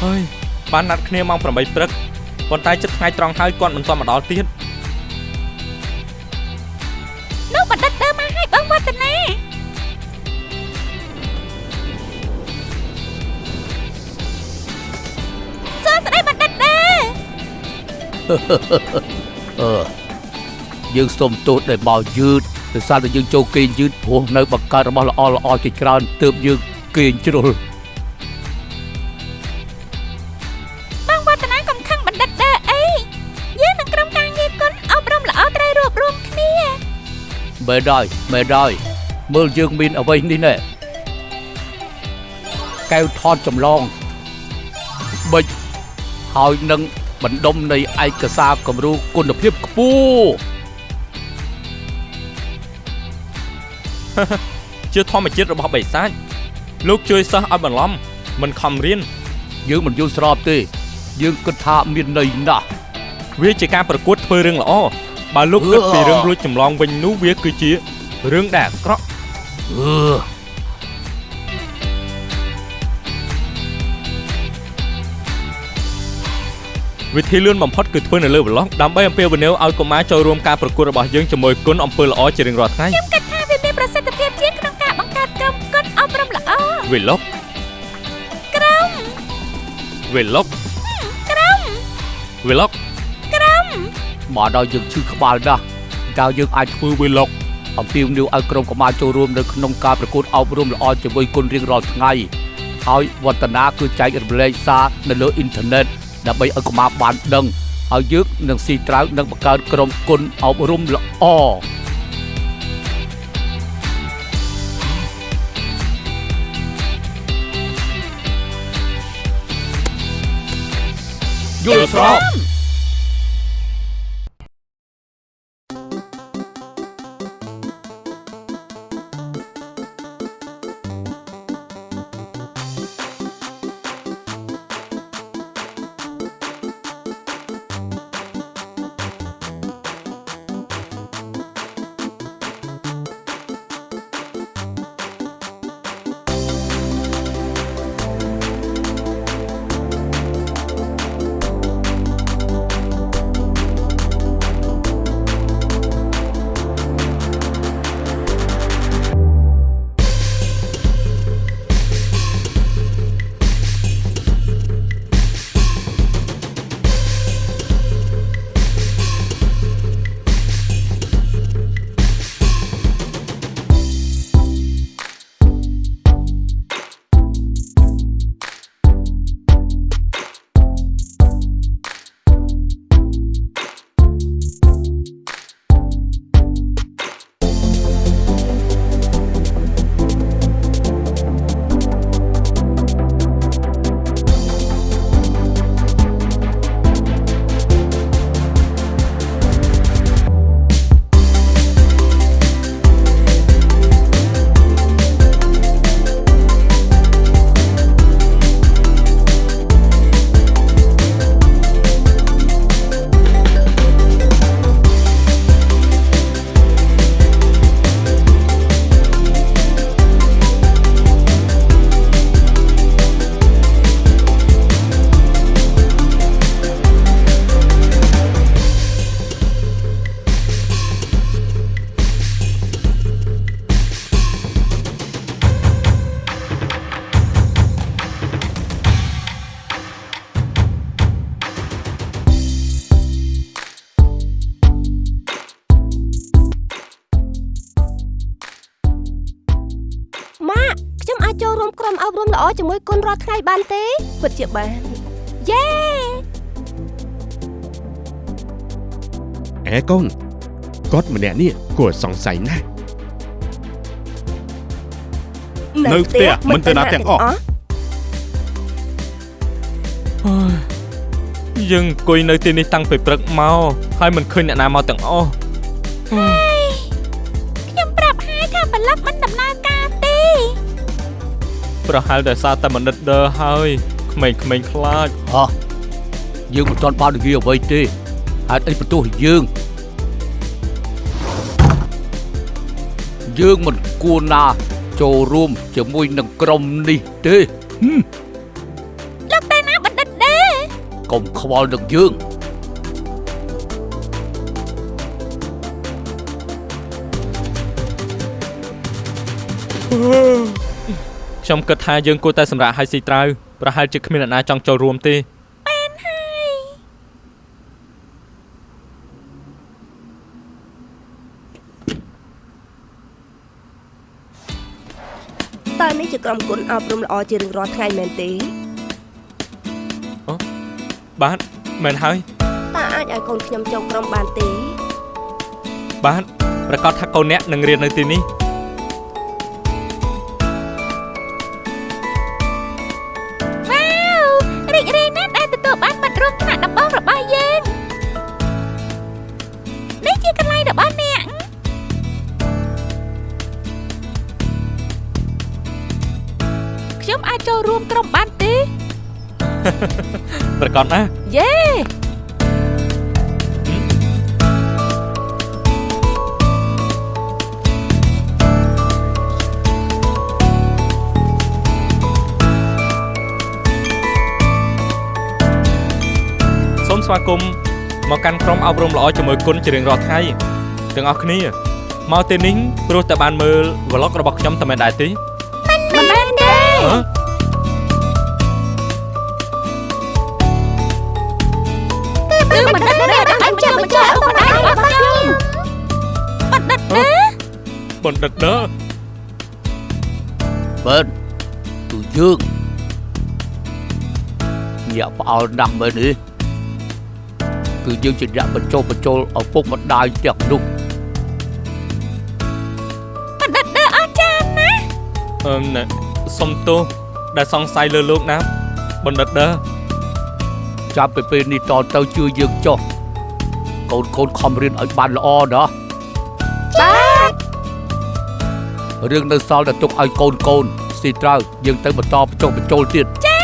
ហើយបានណាត់គ្នាម៉ោង 8 ព្រឹកប៉ុន្តែចិត្តថ្ងៃត្រង់ហើយគាត់មិនទាន់មកដល់ទៀតនោះបណ្ឌិតដើរមកឲ្យបងវឌ្ឍនាសួស្ដីបណ្ឌិតដើយើងសុំទោសដែលបោយឺតដោយសារតែយើងចូលគេងយឺតព្រោះនៅបង្កើតរបស់ល្អៗជាច្រើនទើបយើងគេងជ្រុលបងវឌ្ឍនាកុំខឹងបណ្ឌិតដើអីយើងនឹងក្រុមការងារគុណអប់រំល្អត្រូវរួបរวมគ្នាមែនហើយមើលយើងមានអ្វីនេះណែកែវថតចម្លងបិចហើយនឹងបណ្ដុំនៃឯកសារគំរូគុណភាពខ្ពស់ជាធម្មជាតិរបស់បិសាចលោកជួយសិស្សឲ្យបន្លំមិនខំរៀនយើងមិនយល់ស្របទេយើងគិតថាមានន័យណាស់វាជាការប្រកួតធ្វើរឿងល្អបើលោកគិតពីរឿងរួចចម្លងវិញនោះវាគឺជារឿងដែលអាក្រក់វិធីលឿនបំផុតគឺធ្វើនៅលើប្លុកដើម្បីអំពាវនាវឲ្យកុមារចូលរួមការប្រកួតរបស់យើងជាមួយគុណអំពើល្អជារៀងរាល់ថ្ងៃខ្ញុំគិតថាវាមានប្រសិទ្ធភាពជាងក្នុងការបង្កើតក្រុមគុណអប់រំល្អវិលុកក្រុមវិលុកមកដល់យើងឈឺក្បាលណាស់តើយើងអាចធ្វើវិលុកអំពាវនាវឲ្យក្រុមកុមារចូលរួមនៅក្នុងការប្រកួតអប់រំល្អជាមួយគុណរៀងរាល់ថ្ងៃហើយវឌ្ឍនាគឺចែករំលែកសារនៅលើអ៊ីនធឺណិតដើម្បីឲ្យកុមារបានដឹងហើយយើងនឹងស៊ីត្រាវនឹងបង្កើតក្រុមគុណអប់រំល្អយល់ស្របចូលរួមក្រុមអប់រំល្អជាមួយគុណរាល់ថ្ងៃបានទេពិតជាបានយេអេកូនគាត់ម្នាក់នេះគួរសង្ស័យណាស់នៅផ្ទះមិនទៅណាទាំងអស់យើងអង្គុយនៅទីនេះតាំងពីព្រឹកមកហើយមិនឃើញអ្នកណាមកទាំងអស់ខ្ញុំប្រាប់ហើយថាប្លុកមិនដំណើរការទេប្រហែលតែសារតែបណ្ឌិតដើហើយក្មេងៗខ្លាចយើងមិនទាន់បាននិយាយអ្វីទេហេតុអីបន្ទោសយើងមិនគួរណាចូលរួមជាមួយនឹងក្រុមនេះទេលោកតែណាបណ្ឌិត កុំខ្វល់នឹងយើង ខ្ញុំគិតថាយើងគួរតែសម្រាប់ឲ្យស៊ីត្រូវប្រហែលជាគ្មានអ្នកណាចង់ចូលរួមទេ តើនេះជាក្រុមគុណអប់រំល្អជារៀងរាល់ថ្ងៃមែនទេ បាទមែនហើយ តើអាចឲ្យកូនខ្ញុំចូលក្រុមបានទេ បាទប្រកាសថាកូនអ្នកនឹងរៀននៅទីនេះ វ៉ាវរីករាយណាស់ដែលទទួលបានមិត្តរួមថ្នាក់ដំបងរបស់យើងនេះជាកន្លែងរបស់អ្នកខ្ញុំអាចចូលរួមក្រុមបានទេ ប្រកាសណា យេ សូមស្វាគមន៍មកកាន់ក្រុមអប់រំល្អជាមួយគុណជារៀងរាល់ថ្ងៃទាំងអស់គ្នាមកទីនេះព្រោះតែបានមើល vlog របស់ខ្ញុំតែមិនដែរទេ មិនមែនទេ ហ៎ គឺបណ្ឌិតដែលអញ្ចឹងបញ្ចុះឪពុកម្ដាយរបស់ខ្ញុំបណ្ឌិតណា បណ្ឌិតណា មែនទូយើងញាក់ផ្អើលណាស់មែនទេគឺយើងជាអ្នកបញ្ចុះបញ្ចូលឪពុកម្ដាយទាំងនោះ បណ្ឌិតណាអស្ចារ្យណាស់ ណែសុំទោសដែលសង្ស័យលើលោកណាបណ្ឌិតណា ចាប់ពីពេលនេះតទៅជឿយើងចុះកូនខំរៀនឲ្យបានល្អណាស់ បាទ រឿងនៅសល់តែទុកឲ្យកូនស៊ីត្រូវយើងទៅបន្តបញ្ចុះបញ្ចូលទៀត ចា